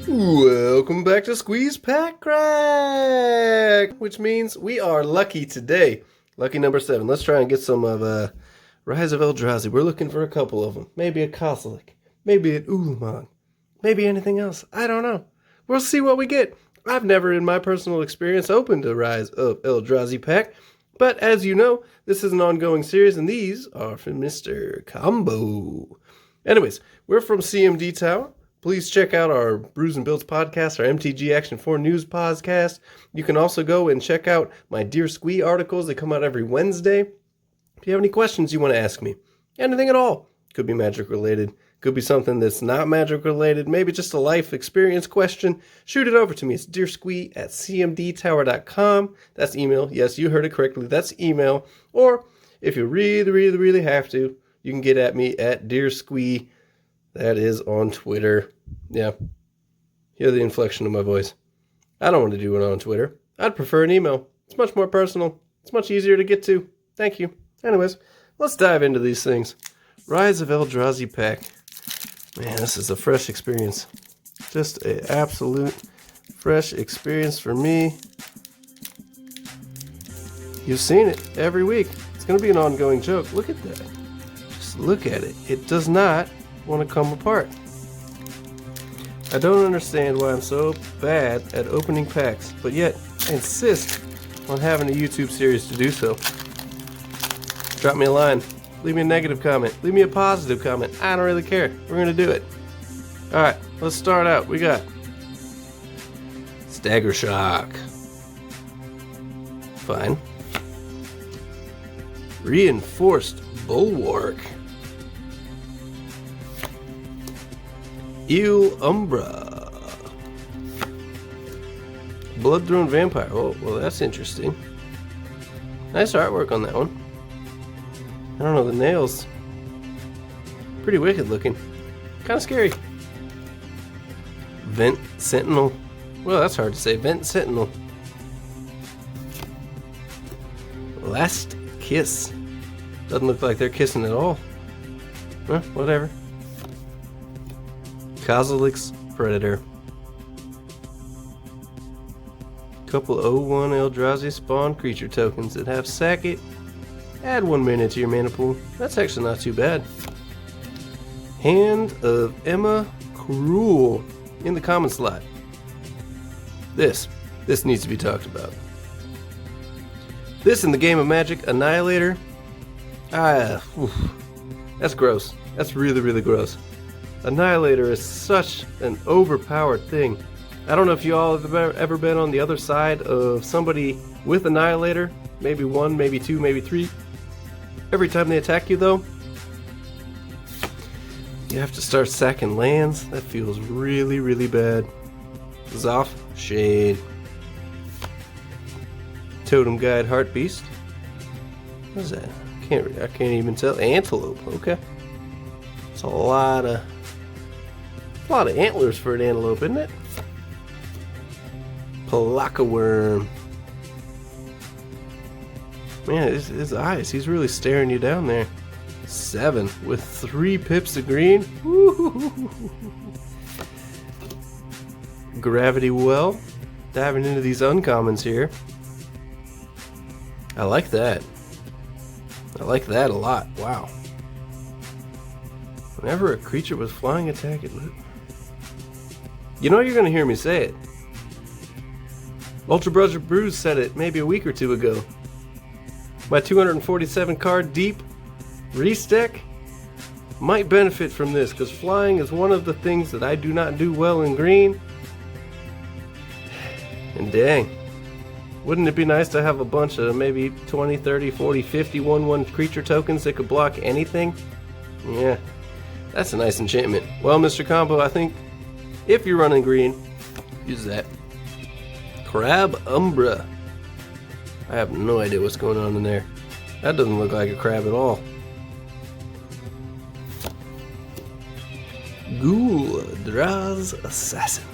Welcome back to Squeeze Pack Crack, which means we are lucky today. Lucky number 7. Let's try and get some of Rise of Eldrazi. We're looking for a couple of them. Maybe a Kozilek, maybe an Ulamog, maybe anything else. I don't know. We'll see what we get. I've never in my personal experience opened a Rise of Eldrazi pack, but as you know, this is an ongoing series and these are from Mr. Combo. Anyways, we're from CMD Tower. Please check out our Brews and Builds podcast, our MTG Action 4 News podcast. You can also go and check out my Dear Squee articles. They come out every Wednesday. If you have any questions you want to ask me, anything at all, could be magic related, could be something that's not magic related, maybe just a life experience question, shoot it over to me. It's dearsquee@cmdtower.com. That's email. Yes, you heard it correctly. That's email. Or if you really have to, you can get at me at dearsquee. That is on Twitter. Yeah. Hear the inflection of my voice. I don't want to do it on Twitter. I'd prefer an email. It's much more personal. It's much easier to get to. Thank you. Anyways, let's dive into these things. Rise of Eldrazi pack. Man, this is a fresh experience. Just an absolute fresh experience for me. You've seen it every week. It's going to be an ongoing joke. Look at that. Just look at it. It does not want to come apart. I don't understand why I'm so bad at opening packs, but yet I insist on having a YouTube series to do so. Drop me a line, leave me a negative comment, leave me a positive comment. I don't really care. We're gonna do it. Alright, let's start out. We got Stagger Shock. Fine. Reinforced Bulwark. Eel Umbra. Blood-Thrown Vampire. Oh, well, that's interesting. Nice artwork on that one. I don't know, the nails. Pretty wicked looking. Kind of scary. Vent Sentinel. Well, that's hard to say. Vent Sentinel. Last Kiss. Doesn't look like they're kissing at all. Well, whatever. Kozilek's Predator. Couple 01 Eldrazi spawn creature tokens that have sack it. Add 1 mana to your mana pool. That's actually not too bad. Hand of Emma Cruel in the common slot. This needs to be talked about. This in the game of Magic, Annihilator. That's gross. That's really gross. Annihilator is such an overpowered thing. I don't know if you all have ever been on the other side of somebody with Annihilator. Maybe 1, maybe 2, maybe 3. Every time they attack you though, you have to start sacking lands. That feels really bad. Zoff Shade. Totem Guide Heartbeast. What is that? I can't even tell. Antelope. Okay. It's a lot of antlers for an antelope, isn't it? Palaka Worm. Man, his eyes, he's really staring you down there. 7 with 3 pips of green. Woo-hoo-hoo-hoo. Gravity Well. Diving into these uncommons here. I like that. I like that a lot. Wow. Whenever a creature with flying attack, it looked. You know you're going to hear me say it. Ultra Brother Brews said it maybe a week or 2 ago. My 247 card deep Reese deck might benefit from this because flying is one of the things that I do not do well in green. And dang, wouldn't it be nice to have a bunch of maybe 20, 30, 40, 50 1/1 creature tokens that could block anything? Yeah, that's a nice enchantment. Well, Mr. Combo, I think if you're running green, use that. Crab Umbra. I have no idea what's going on in there. That doesn't look like a crab at all. Ghoul Draz Assassin.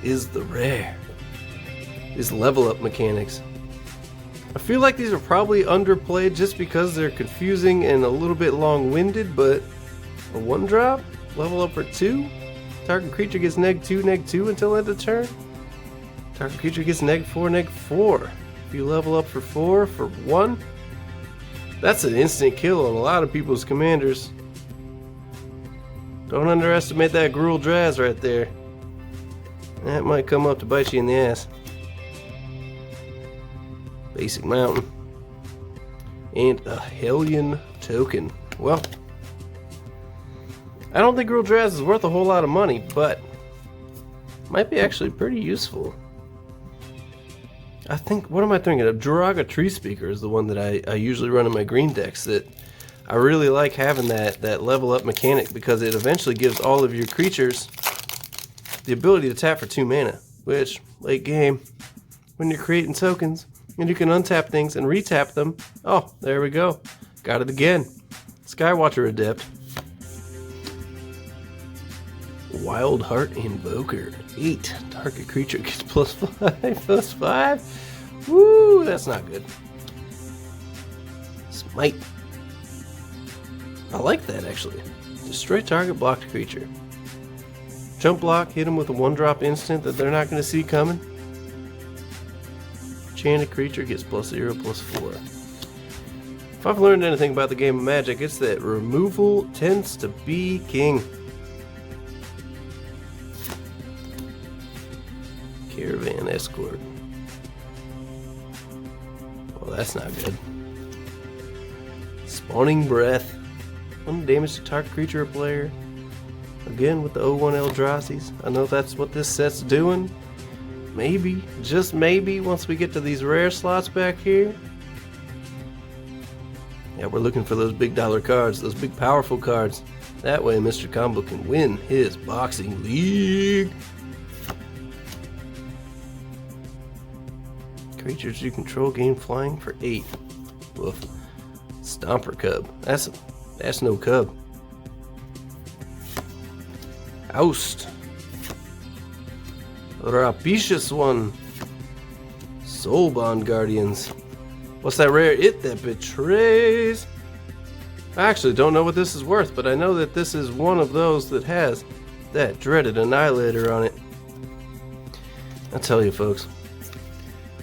is the rare. Is level up mechanics. I feel like these are probably underplayed just because they're confusing and a little bit long-winded, but a 1-drop, level up for 2. Target creature gets -2/-2 until end of turn. Target creature gets -4/-4. If you level up for 4 for 1, that's an instant kill on a lot of people's commanders. Don't underestimate that Gruul Draz right there. That might come up to bite you in the ass. Basic Mountain. And a Hellion token. Well, I don't think Gruul Draz is worth a whole lot of money, but might be actually pretty useful. I think, what am I thinking of? Jiraga Tree Speaker is the one that I usually run in my green decks, that I really like having that level up mechanic, because it eventually gives all of your creatures the ability to tap for 2 mana, which, late game, when you're creating tokens, and you can untap things and retap them, oh, there we go. Got it again. Skywatcher Adept. Wild Heart Invoker. 8. Target creature gets +5/+5. Woo, that's not good. Smite. I like that, actually. Destroy target blocked creature. Jump block, hit them with a 1-drop instant that they're not going to see coming. Enchanted creature gets +0/+4. If I've learned anything about the game of Magic, it's that removal tends to be king. Caravan Escort. Well, that's not good. Spawning Breath. 1 damage to target creature or player. Again with the 0/1 Eldrazi's. I know that's what this set's doing. Maybe, just maybe, once we get to these rare slots back here. Yeah, we're looking for those big dollar cards, those big powerful cards. That way Mr. Combo can win his boxing league. Creatures you control gain flying for 8. Woof. Stomper Cub. That's no cub. Oust. Rapacious One. Soulbond Guardians. What's that rare? It that betrays. I actually don't know what this is worth, but I know that this is one of those that has that dreaded Annihilator on it. I'll tell you, folks.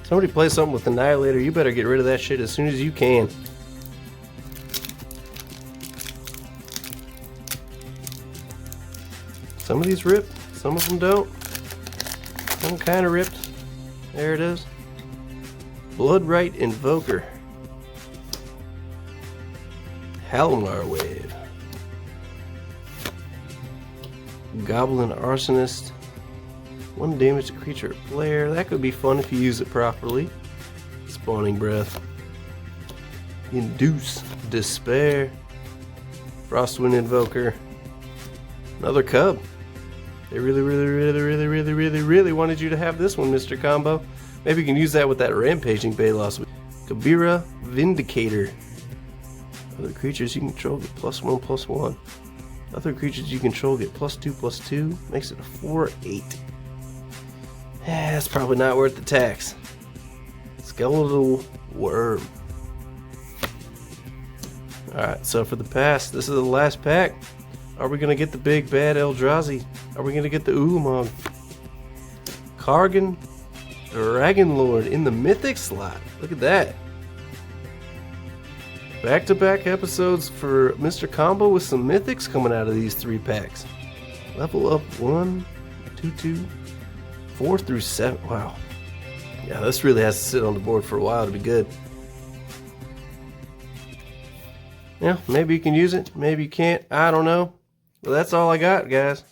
Somebody plays something with Annihilator, you better get rid of that shit as soon as you can. Some of these rip, some of them don't. Some kind of ripped. There it is. Bloodright Invoker. Halmar Wave. Goblin Arsonist. 1 damage to creature or player. That could be fun if you use it properly. Spawning Breath. Induce Despair. Frostwind Invoker. Another cub. They really wanted you to have this one, Mr. Combo. Maybe you can use that with that Rampaging Balos. Kabira Vindicator. Other creatures you control get +1/+1. Other creatures you control get +2/+2. Makes it a 4/8. That's probably not worth the tax. Skeletal Worm. Alright, so for the pass, this is the last pack. Are we going to get the big bad Eldrazi? Are we going to get the Ulamog? Kargan Dragon Lord in the Mythic slot. Look at that. Back-to-back episodes for Mr. Combo with some Mythics coming out of these 3 packs. Level up 1, 2, 2, 4 through 7. Wow. Yeah, this really has to sit on the board for a while to be good. Yeah, maybe you can use it. Maybe you can't. I don't know. But that's all I got, guys.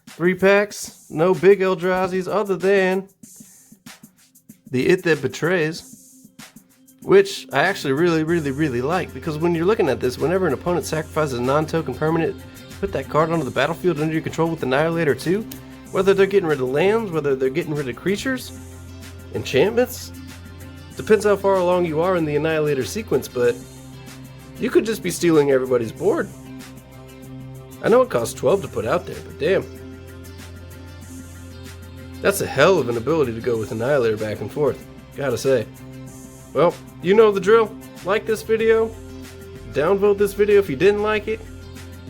3 packs. No big Eldrazi's other than the It That Betrays, which I actually really like, because when you're looking at this, whenever an opponent sacrifices a non-token permanent, put that card onto the battlefield under your control with Annihilator 2, whether they're getting rid of lands, whether they're getting rid of creatures, enchantments, depends how far along you are in the Annihilator sequence, but you could just be stealing everybody's board. I know it costs 12 to put out there, but damn. That's a hell of an ability to go with Annihilator back and forth, gotta say. Well, you know the drill. Like this video, downvote this video if you didn't like it.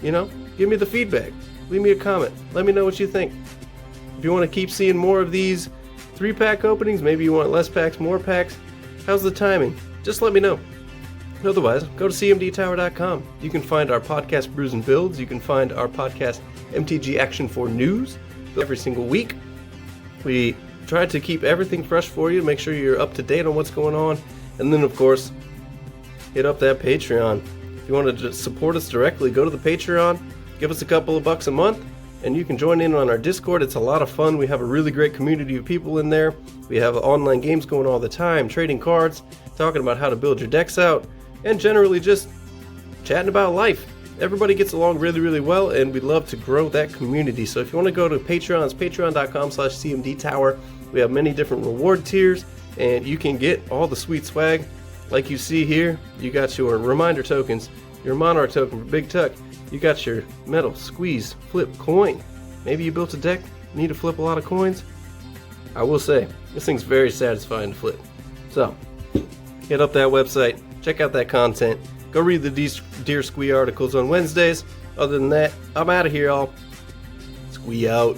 You know, give me the feedback. Leave me a comment. Let me know what you think. If you want to keep seeing more of these 3-pack openings, maybe you want less packs, more packs, how's the timing? Just let me know. Otherwise, go to cmdtower.com. You can find our podcast Brews and Builds. You can find our podcast MTG Action 4 News every single week. We try to keep everything fresh for you, make sure you're up to date on what's going on. And then, of course, hit up that Patreon. If you want to just support us directly, go to the Patreon, give us a couple of bucks a month, and you can join in on our Discord. It's a lot of fun. We have a really great community of people in there. We have online games going all the time, trading cards, talking about how to build your decks out, and generally just chatting about life. Everybody gets along really, really well, and we love to grow that community. So if you want to go to Patreon, it's patreon.com/cmdtower. We have many different reward tiers, and you can get all the sweet swag. Like you see here, you got your reminder tokens, your monarch token for Big Tuck, you got your metal squeeze flip coin. Maybe you built a deck, need to flip a lot of coins. I will say, this thing's very satisfying to flip. So, hit up that website, check out that content, go read the Dear Squee articles on Wednesdays. Other than that, I'm out of here, y'all. Squee out.